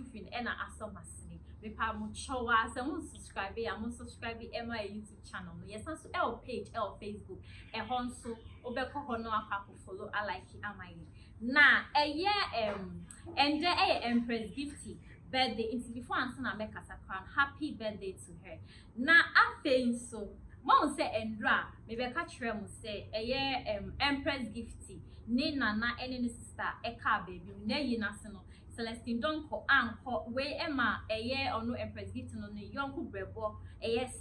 roofing and asomasini. Me pa mo chowa se mo subscribe my YouTube channel. Yes, so our page, our Facebook, honso obeko hono akako follow I like it amayi. Na and Empress Gifty birthday into before answer na make a crown. Happy birthday to her. Na after so mom say Endra me be catch mo say Empress Gifty ne nana any sister eka baby na yi na se no Celestine Donkor anko we ema ono Empress Gifty no ne yonko brebo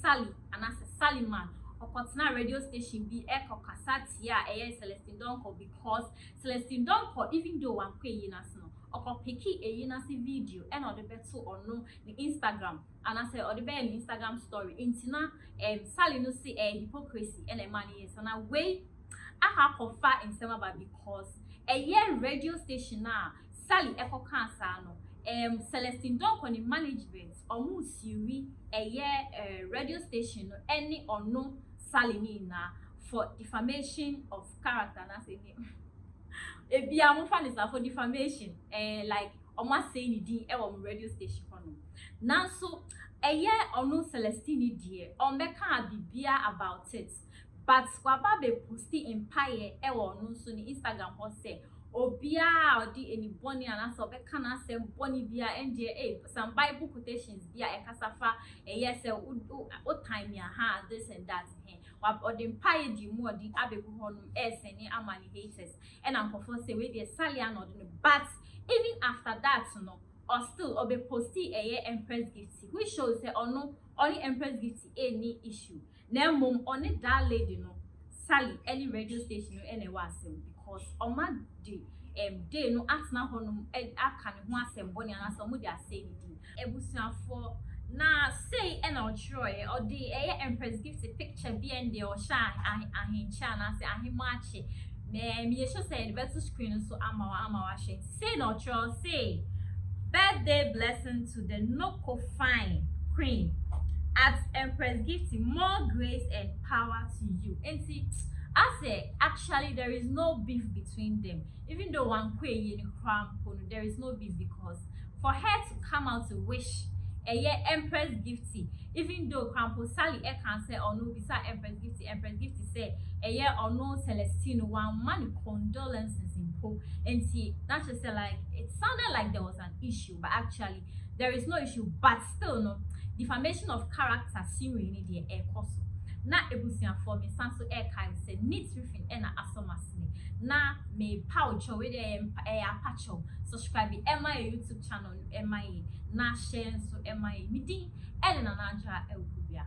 Sally and as Sally man Okotna radio station be eko kasatia Celestine Donkor because Celestine Donkor even though one kwe yi na se no okopeki eyinasi video and or the beto or no the Instagram and I say or the be Instagram story intina Sally no see hypocrisy and money is on a way I have confirm in some about because radio station now Sally echo cancer no Celestine Donkor in management or siri radio station no any or no Sally na for defamation of character and I say if you are fan for defamation, like almost saying the radio station. Now, so a year or no Celestine dear, or make be about it. But Squabba be posting empire, no so the Instagram was say, or beer or the any bonnie and answer, but can I say bonnie beer NDA, some Bible quotations, beer a casafa, a yes, what time ya ha, this and that. Or the empire the more the Abeku any amani haters and I'm confused say with the Sally and but even after that no or still or be posting Empress Gifty which shows say or no only Empress Gifty any issue now mom on it that lady no Sally any radio station no any was because on my day they no ask na honum aka ne ho asem boni and some they are saying ebusuan for na say and I'll try or the Empress Gifty picture behind the or shine and chana say and he match me should say the better screen so I'm watching say no try say birthday blessing to the Noko fine queen at Empress Gifty more grace and power to you and see I say actually there is no beef between them even though one queen in crown there is no beef because for her to come out to wish Empress Gifty, even though Campo Sally can say or no beside Empress Gifty say or no Celestine one money condolences in po and see that just say like it sounded like there was an issue but actually there is no issue but still no defamation of character see we need the air cost na ebusian for me sanso air kind say neat roofing and asomasini na me pouch with apacho subscribe my YouTube channel my na share so my midi and na naja elubia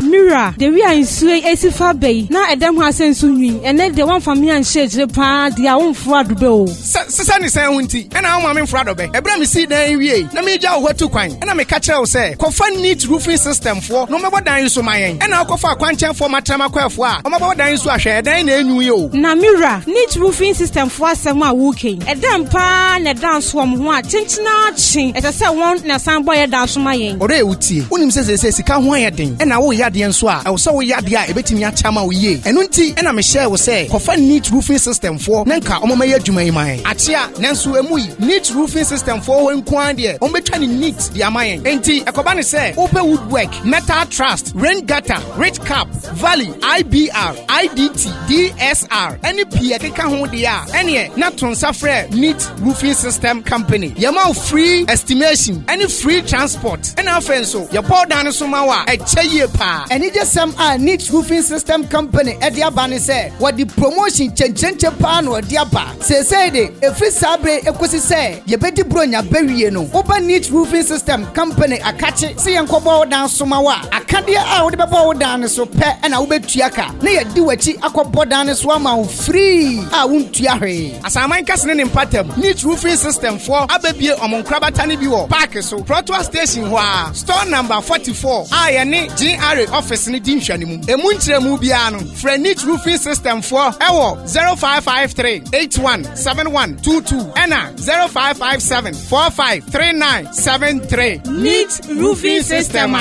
Mira, the we are in Sway Esifa Bay. Now a damn has sent swing, and then the one from me and shades the pan, their own fraud bill. Sunny Santi, and I'm in front of it. A bram see there, let me jaw what to coin, and I may catch out say, confine neat roofing system for no matter what so my and I'll go for a quantum for my tamaquafa, or my body so I share, then you. Now, Mira, neat roofing system for some walking. A damn pan, a dance from one, tinchina ching, as I said, one, and some boy dance from my end. Or they would see, when him says, he can't wire thing, and I will yard the answer. I was so yadia, a bit in your chama ye. And unti, and I'm a share will say, confine neat roofing system for Nanka, Omaya Jumai. Achia, Nansu Emui, neat roofing system for when Quandia, Ometani neat, the Amayan. Enti, a Kobani say, open woodwork, metal trust, rain gutter, rich cap, valley, IBR, IDT, DSR, any Piaka home they are, any not transfer neat roofing system company. Yamau free estimation, any free transport, and our friends so, your poor Danasumawa, a chaye pa. And it just some neat roofing system company at the Abani say, what the promotion change pan or diapa. Say they, if we sabre, if we say, you better bronya bury no. Open neat roofing system company, a catch it, see and kobo down Sumawa. A candia out the bow down so pet and I'll bet Tiaka. Nay, do a chi aqua down a swamma free. I won't tiare. As I might casting in pattern, neat roofing system for Ababia among Krabatani Biwo, Parker so, Protua Station, store number 44. I and GRA office in the Dimshanimu. A Muntre Mubiano, for neat roofing system for Ewo 0553 817122 Anna 0557 453973. Neat roofing system,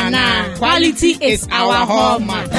quality is our hallmark.